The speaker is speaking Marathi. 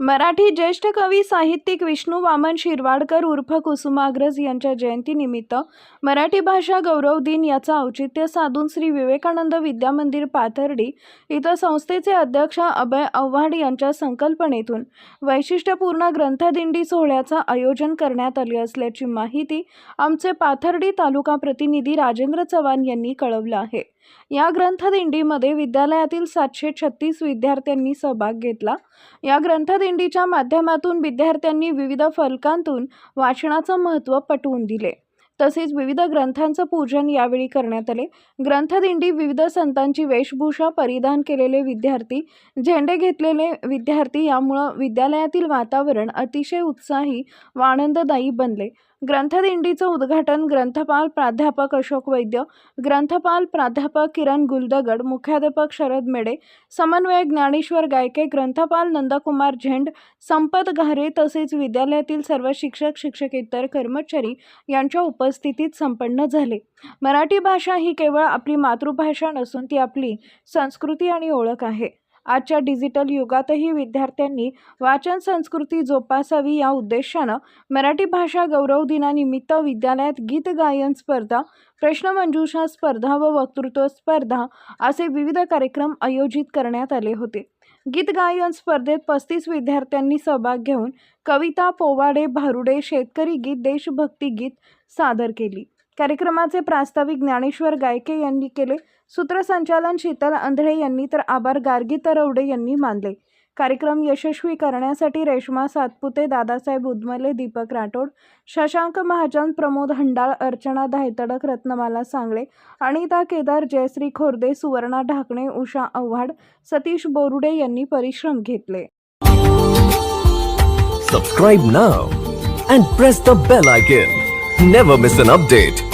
मराठी ज्येष्ठ कवी साहित्यिक विष्णू वामन शिरवाडकर उर्फ कुसुमाग्रज यांच्या जयंतीनिमित्त मराठी भाषा गौरव दिन याचा औचित्य साधून श्री विवेकानंद विद्या मंदिर पाथर्डी इथं संस्थेचे अध्यक्ष अभय आव्हाड यांच्या संकल्पनेतून वैशिष्ट्यपूर्ण ग्रंथदिंडी सोहळ्याचं आयोजन करण्यात आले असल्याची माहिती आमचे पाथर्डी तालुका प्रतिनिधी राजेंद्र चव्हाण यांनी कळवलं आहे। या ग्रंथदिंडीमध्ये विद्यालयातील 736 विद्यार्थ्यांनी सहभाग घेतला। या ग्रंथदिंडीच्या माध्यमातून विद्यार्थ्यांनी विविध फलकांतून वाचनाचं महत्त्व पटवून दिले। तसेच विविध ग्रंथांचं पूजन यावेळी करण्यात आले। ग्रंथदिंडी विविध संतांची वेशभूषा परिधान केलेले विद्यार्थी, झेंडे घेतलेले विद्यार्थी यामुळे विद्यालयातील वातावरण अतिशय उत्साही व आनंददायी बनले। ग्रंथदिंडीचं उद्घाटन ग्रंथपाल प्राध्यापक अशोक वैद्य, ग्रंथपाल प्राध्यापक किरण गुलदगड, मुख्याध्यापक शरद मेडे, समन्वयक ज्ञानेश्वर गायके, ग्रंथपाल नंदकुमार झेंड, संपत घारे तसेच विद्यालयातील सर्व शिक्षक शिक्षकेतर कर्मचारी यांच्या उपस्थितीत संपन्न झाले। मराठी भाषा ही केवळ आपली मातृभाषा नसून ती आपली संस्कृती आणि ओळख आहे। आजच्या डिजिटल युगातही विद्यार्थ्यांनी वाचन संस्कृती जोपासावी या उद्देशानं मराठी भाषा गौरव दिनानिमित्त विद्यालयात गीत गायन स्पर्धा, प्रश्नमंजुषा स्पर्धा व वक्तृत्व स्पर्धा असे विविध कार्यक्रम आयोजित करण्यात आले होते। गीत गायन स्पर्धेत 35 विद्यार्थ्यांनी सहभाग घेऊन कविता, पोवाडे, भारुडे, शेतकरी गीत, देशभक्ती गीत सादर केली। कार्यक्रमाचे प्रास्ताविक ज्ञानेश्वर गायके यांनी केले। सूत्रसंचालन शीतल आंधळे यांनी तर आभार गार्गी तरवडे यांनी मानले। कार्यक्रम यशस्वी करण्यासाठी रेश्मा सातपुते, दादासाहेब उदमले, दीपक राठोड, शशांक महाजन, प्रमोद हंडाळ, अर्चना धायतडक, रत्नमाला सांगळे, अनिता केदार, जयश्री खोर्दे, सुवर्णा ढाकणे, उषा आव्हाड, सतीश बोरुडे यांनी परिश्रम घेतले। Subscribe now and press the bell icon. Never miss an update.